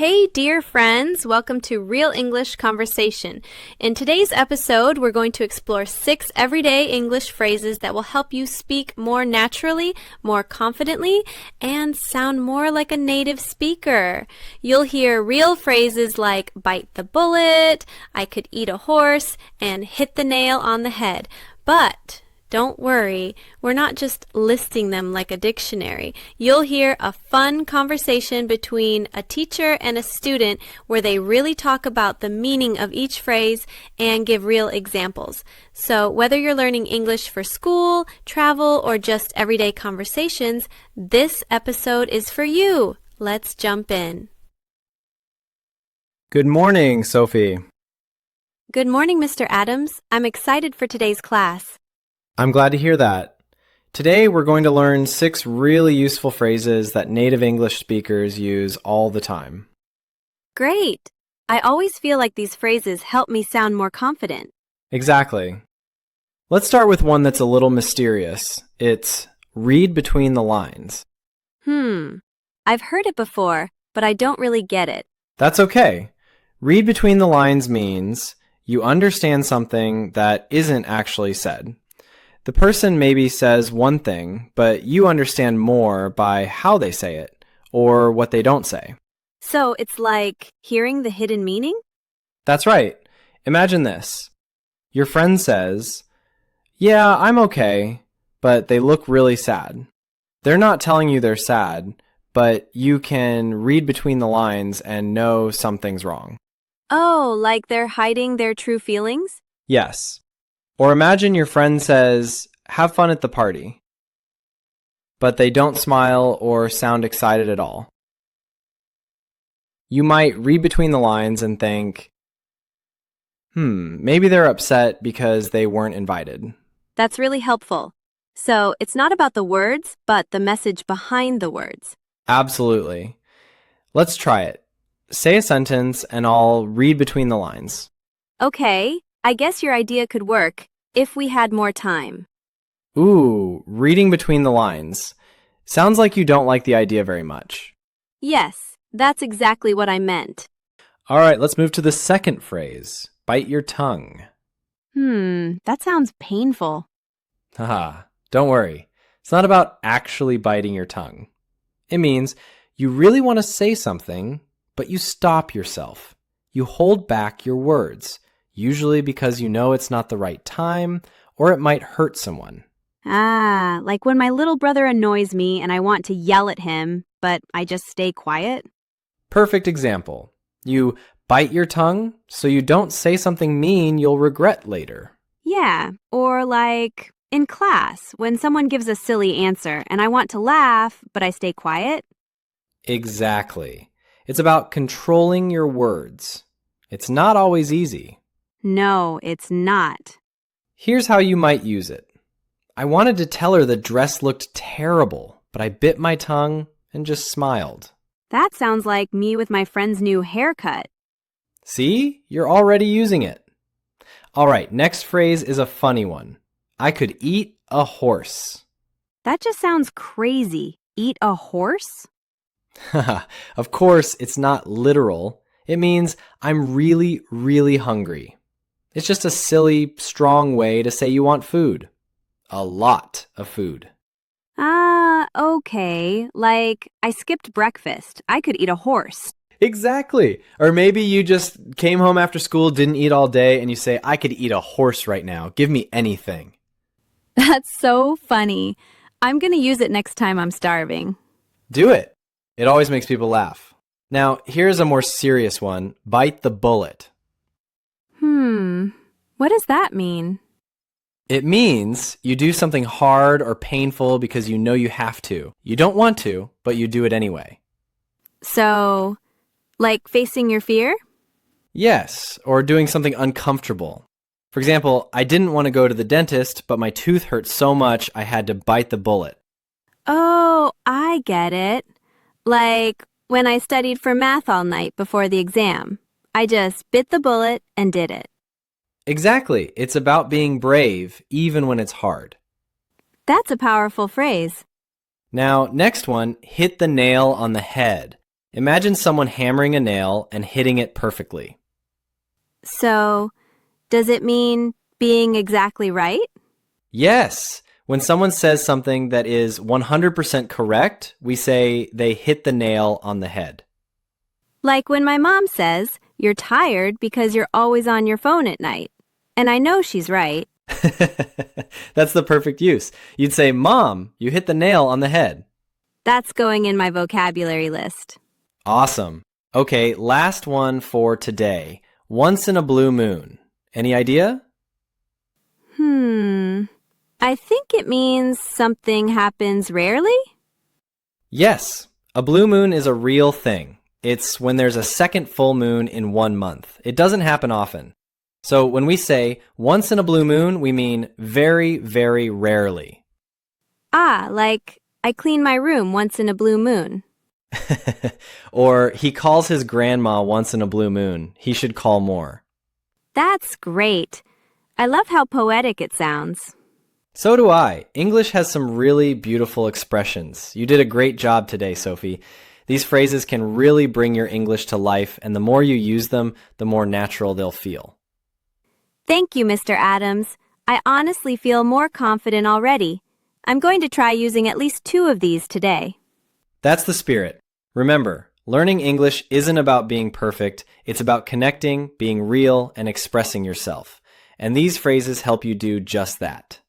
Hey, dear friends, welcome to Real English Conversation. In today's episode, we're going to explore 6 everyday English phrases that will help you speak more naturally, more confidently, and sound more like a native speaker. You'll hear real phrases like bite the bullet, I could eat a horse, and hit the nail on the head. But don't worry, we're not just listing them like a dictionary. You'll hear a fun conversation between a teacher and a student where they really talk about the meaning of each phrase and give real examples. So whether you're learning English for school, travel, or just everyday conversations, this episode is for you. Let's jump in. Good morning, Sophie. Good morning, Mr. Adams. I'm excited for today's class. I'm glad to hear that. Today we're going to learn 6 really useful phrases that native English speakers use all the time. Great! I always feel like these phrases help me sound more confident. Exactly. Let's start with one that's a little mysterious. It's read between the lines. I've heard it before, but I don't really get it. That's okay. Read between the lines means you understand something that isn't actually said. The person maybe says one thing, but you understand more by how they say it, or what they don't say. So it's like hearing the hidden meaning? That's right. Imagine this. Your friend says, "Yeah, I'm okay," but they look really sad. They're not telling you they're sad, but you can read between the lines and know something's wrong. Oh, like they're hiding their true feelings? Yes. Or imagine your friend says, "Have fun at the party," but they don't smile or sound excited at all. You might read between the lines and think, maybe they're upset because they weren't invited. That's really helpful. So it's not about the words, but the message behind the words. Absolutely. Let's try it. Say a sentence and I'll read between the lines. Okay, I guess your idea could work if we had more time. Ooh, reading between the lines. Sounds like you don't like the idea very much. Yes, that's exactly what I meant. All right, let's move to the second phrase. Bite your tongue. That sounds painful. Haha, don't worry. It's not about actually biting your tongue. It means you really want to say something, but you stop yourself. You hold back your words, usually because you know it's not the right time or it might hurt someone. Like when my little brother annoys me and I want to yell at him, but I just stay quiet. Perfect example. You bite your tongue so you don't say something mean you'll regret later. Yeah, or like in class, when someone gives a silly answer and I want to laugh, but I stay quiet. Exactly. It's about controlling your words. It's not always easy. No, it's not. Here's how you might use it. I wanted to tell her the dress looked terrible, but I bit my tongue and just smiled. That sounds like me with my friend's new haircut. See? You're already using it. All right, next phrase is a funny one. I could eat a horse. That just sounds crazy. Eat a horse? Of course, it's not literal. It means I'm really, really hungry. It's just a silly, strong way to say you want food. A lot of food. Okay. Like, I skipped breakfast. I could eat a horse. Exactly. Or maybe you just came home after school, didn't eat all day, and you say, I could eat a horse right now. Give me anything. That's so funny. I'm going to use it next time I'm starving. Do it. It always makes people laugh. Now, here's a more serious one. Bite the bullet. What does that mean? It means you do something hard or painful because you know you have to. You don't want to, but you do it anyway. So, like facing your fear? Yes, or doing something uncomfortable. For example, I didn't want to go to the dentist, but my tooth hurt so much I had to bite the bullet. Oh, I get it. Like when I studied for math all night before the exam. I just bit the bullet and did it. Exactly. It's about being brave, even when it's hard. That's a powerful phrase. Now, next one, hit the nail on the head. Imagine someone hammering a nail and hitting it perfectly. So, does it mean being exactly right? Yes. When someone says something that is 100% correct, we say they hit the nail on the head. Like when my mom says, "You're tired because you're always on your phone at night." And I know she's right. That's the perfect use. You'd say, "Mom, you hit the nail on the head." That's going in my vocabulary list. Awesome. Okay, last one for today. Once in a blue moon. Any idea? I think it means something happens rarely? Yes. A blue moon is a real thing. It's when there's a second full moon in 1 month. It doesn't happen often. So when we say once in a blue moon, we mean very, very rarely. Ah, like I clean my room once in a blue moon. Or he calls his grandma once in a blue moon. He should call more. That's great. I love how poetic it sounds. So do I. English has some really beautiful expressions. You did a great job today, Sophie. These phrases can really bring your English to life, and the more you use them, the more natural they'll feel. Thank you, Mr. Adams. I honestly feel more confident already. I'm going to try using at least 2 of these today. That's the spirit. Remember, learning English isn't about being perfect. It's about connecting, being real, and expressing yourself. And these phrases help you do just that.